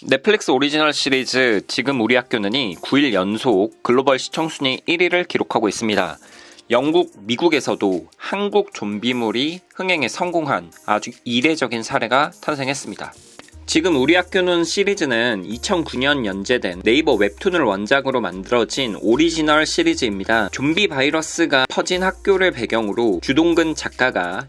넷플릭스 오리지널 시리즈 지금 우리 학교는이 9일 연속 글로벌 시청 순위 1위를 기록하고 있습니다. 영국, 미국에서도 한국 좀비물이 흥행에 성공한 아주 이례적인 사례가 탄생했습니다. 지금 우리 학교는 시리즈는 2009년 연재된 네이버 웹툰을 원작으로 만들어진 오리지널 시리즈입니다. 좀비 바이러스가 퍼진 학교를 배경으로 주동근 작가가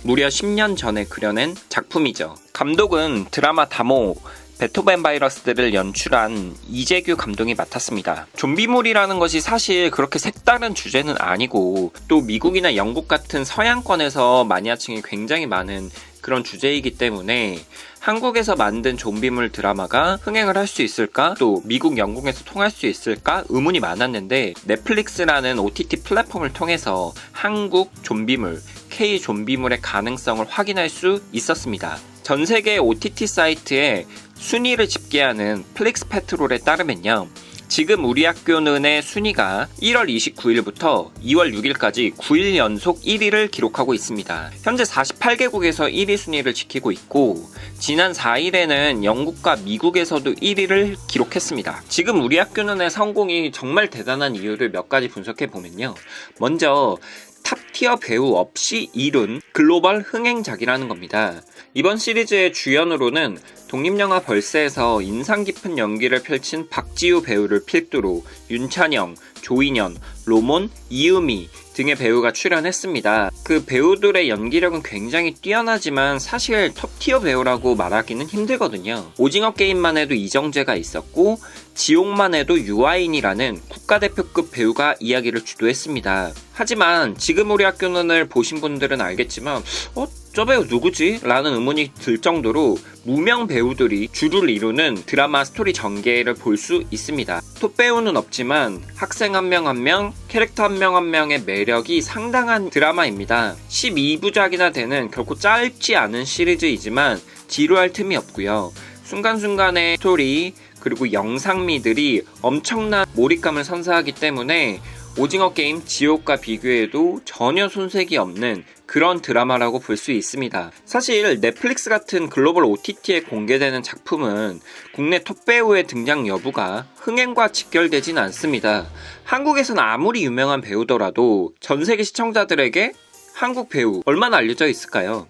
무려 10년 전에 그려낸 작품이죠. 감독은 드라마 다모, 베토벤 바이러스들을 연출한 이재규 감독이 맡았습니다. 좀비물이라는 것이 사실 그렇게 색다른 주제는 아니고 또 미국이나 영국 같은 서양권에서 마니아층이 굉장히 많은 그런 주제이기 때문에 한국에서 만든 좀비물 드라마가 흥행을 할 수 있을까? 또 미국, 영국에서 통할 수 있을까? 의문이 많았는데 넷플릭스라는 OTT 플랫폼을 통해서 한국 좀비물, K 좀비물의 가능성을 확인할 수 있었습니다. 전 세계 OTT 사이트에 순위를 집계하는 플릭스패트롤에 따르면요. 지금 우리 학교는의 순위가 1월 29일부터 2월 6일까지 9일 연속 1위를 기록하고 있습니다. 현재 48개국에서 1위 순위를 지키고 있고 지난 4일에는 영국과 미국에서도 1위를 기록했습니다. 지금 우리 학교는의 성공이 정말 대단한 이유를 몇 가지 분석해보면요. 먼저 탑티어 배우 없이 이룬 글로벌 흥행작이라는 겁니다. 이번 시리즈의 주연으로는 독립영화 벌새에서 인상 깊은 연기를 펼친 박지우 배우를 필두로 윤찬영, 조인현, 로몬, 이유미 등의 배우가 출연했습니다. 그 배우들의 연기력은 굉장히 뛰어나지만 사실 톱티어 배우라고 말하기는 힘들거든요. 오징어 게임만 해도 이정재가 있었고 지옥만 해도 유아인이라는 국가대표급 배우가 이야기를 주도했습니다. 하지만 지금 우리 학교는을 보신 분들은 알겠지만 저 배우 누구지? 라는 의문이 들 정도로 무명 배우들이 주를 이루는 드라마 스토리 전개를 볼 수 있습니다. 톱 배우는 없지만 학생 한 명 한 명, 캐릭터 한 명 한 명의 매력이 상당한 드라마입니다. 12부작이나 되는 결코 짧지 않은 시리즈이지만 지루할 틈이 없고요. 순간순간의 스토리 그리고 영상미들이 엄청난 몰입감을 선사하기 때문에 오징어 게임 지옥과 비교해도 전혀 손색이 없는 그런 드라마라고 볼 수 있습니다. 사실 넷플릭스 같은 글로벌 OTT에 공개되는 작품은 국내 톱배우의 등장 여부가 흥행과 직결되진 않습니다. 한국에서는 아무리 유명한 배우더라도 전 세계 시청자들에게 한국 배우 얼마나 알려져 있을까요?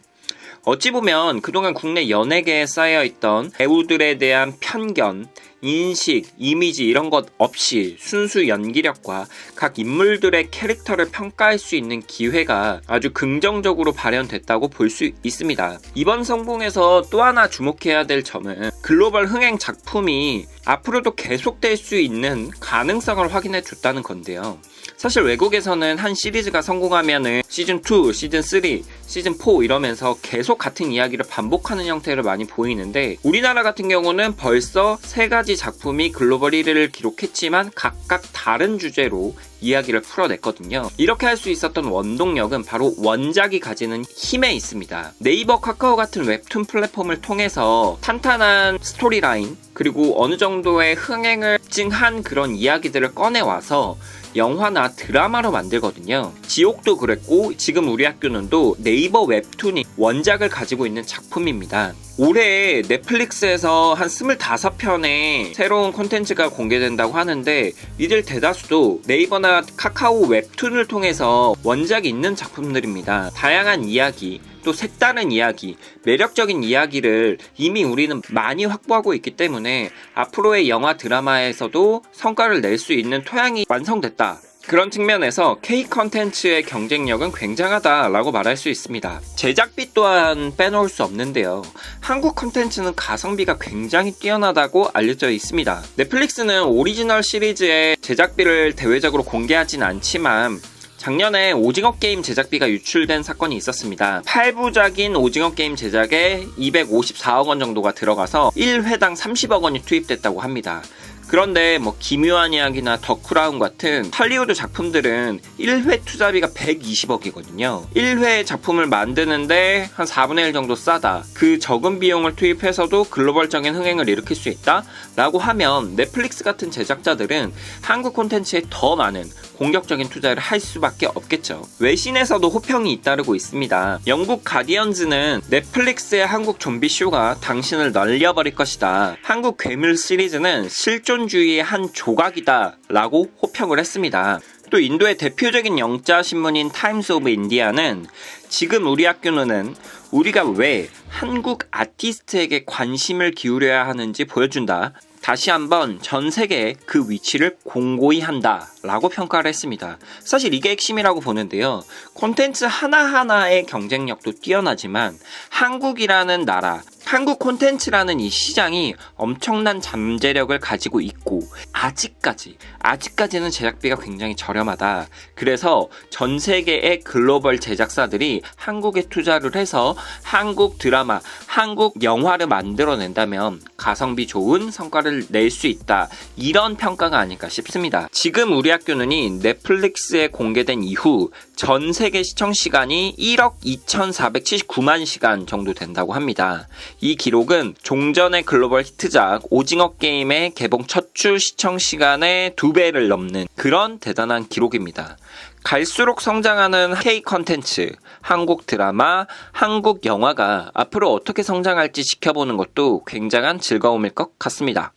어찌 보면 그동안 국내 연예계에 쌓여있던 배우들에 대한 편견, 인식, 이미지 이런 것 없이 순수 연기력과 각 인물들의 캐릭터를 평가할 수 있는 기회가 아주 긍정적으로 발현됐다고 볼 수 있습니다. 이번 성공에서 또 하나 주목해야 될 점은 글로벌 흥행 작품이 앞으로도 계속될 수 있는 가능성을 확인해 줬다는 건데요. 사실 외국에서는 한 시리즈가 성공하면은 시즌2, 시즌3, 시즌4 이러면서 계속 같은 이야기를 반복하는 형태를 많이 보이는데 우리나라 같은 경우는 벌써 3가지 작품이 글로벌 1위를 기록했지만 각각 다른 주제로 이야기를 풀어냈거든요. 이렇게 할 수 있었던 원동력은 바로 원작이 가지는 힘에 있습니다. 네이버, 카카오 같은 웹툰 플랫폼을 통해서 탄탄한 스토리라인 그리고 어느 정도의 흥행을 증한 그런 이야기들을 꺼내와서 영화나 드라마로 만들거든요. 지옥도 그랬고 지금 우리 학교는도 네이버 웹툰이 원작을 가지고 있는 작품입니다. 올해 넷플릭스에서 한 25편의 새로운 콘텐츠가 공개된다고 하는데 이들 대다수도 네이버나 카카오 웹툰을 통해서 원작이 있는 작품들입니다. 다양한 이야기, 또 색다른 이야기, 매력적인 이야기를 이미 우리는 많이 확보하고 있기 때문에 앞으로의 영화 드라마에서도 성과를 낼 수 있는 토양이 완성됐다. 그런 측면에서 K 컨텐츠의 경쟁력은 굉장하다라고 말할 수 있습니다. 제작비 또한 빼놓을 수 없는데요. 한국 컨텐츠는 가성비가 굉장히 뛰어나다고 알려져 있습니다. 넷플릭스는 오리지널 시리즈의 제작비를 대외적으로 공개하진 않지만 작년에 오징어 게임 제작비가 유출된 사건이 있었습니다. 8부작인 오징어 게임 제작에 254억 원 정도가 들어가서 1회당 30억 원이 투입됐다고 합니다. 그런데 뭐 기묘한 이야기나 더 크라운 같은 할리우드 작품들은 1회 투자비가 120억이거든요. 1회 작품을 만드는데 한 4분의 1 정도 싸다. 그 적은 비용을 투입해서도 글로벌적인 흥행을 일으킬 수 있다? 라고 하면 넷플릭스 같은 제작자들은 한국 콘텐츠에 더 많은 공격적인 투자를 할 수밖에 없겠죠. 외신에서도 호평이 잇따르고 있습니다. 영국 가디언즈는 넷플릭스의 한국 좀비 쇼가 당신을 날려버릴 것이다. 한국 괴물 시리즈는 실존주의의 한 조각이다 라고 호평을 했습니다. 또 인도의 대표적인 영자 신문인 타임스 오브 인디아는 지금 우리 학교는 우리가 왜 한국 아티스트에게 관심을 기울여야 하는지 보여준다. 다시 한번 전 세계에 그 위치를 공고히 한다 라고 평가를 했습니다. 사실 이게 핵심이라고 보는데요. 콘텐츠 하나하나의 경쟁력도 뛰어나지만 한국이라는 나라, 한국 콘텐츠라는 이 시장이 엄청난 잠재력을 가지고 있고 아직까지는 제작비가 굉장히 저렴하다. 그래서 전 세계의 글로벌 제작사들이 한국에 투자를 해서 한국 드라마, 한국 영화를 만들어낸다면 가성비 좋은 성과를 낼 수 있다. 이런 평가가 아닐까 싶습니다. 지금 우리 학교는이 넷플릭스에 공개된 이후 전 세계 시청 시간이 1억 2,479만 시간 정도 된다고 합니다. 이 기록은 종전의 글로벌 히트작 오징어 게임의 개봉 첫 주 시청 시간의 2배를 넘는 그런 대단한 기록입니다. 갈수록 성장하는 K 컨텐츠, 한국 드라마, 한국 영화가 앞으로 어떻게 성장할지 지켜보는 것도 굉장한 즐거움일 것 같습니다.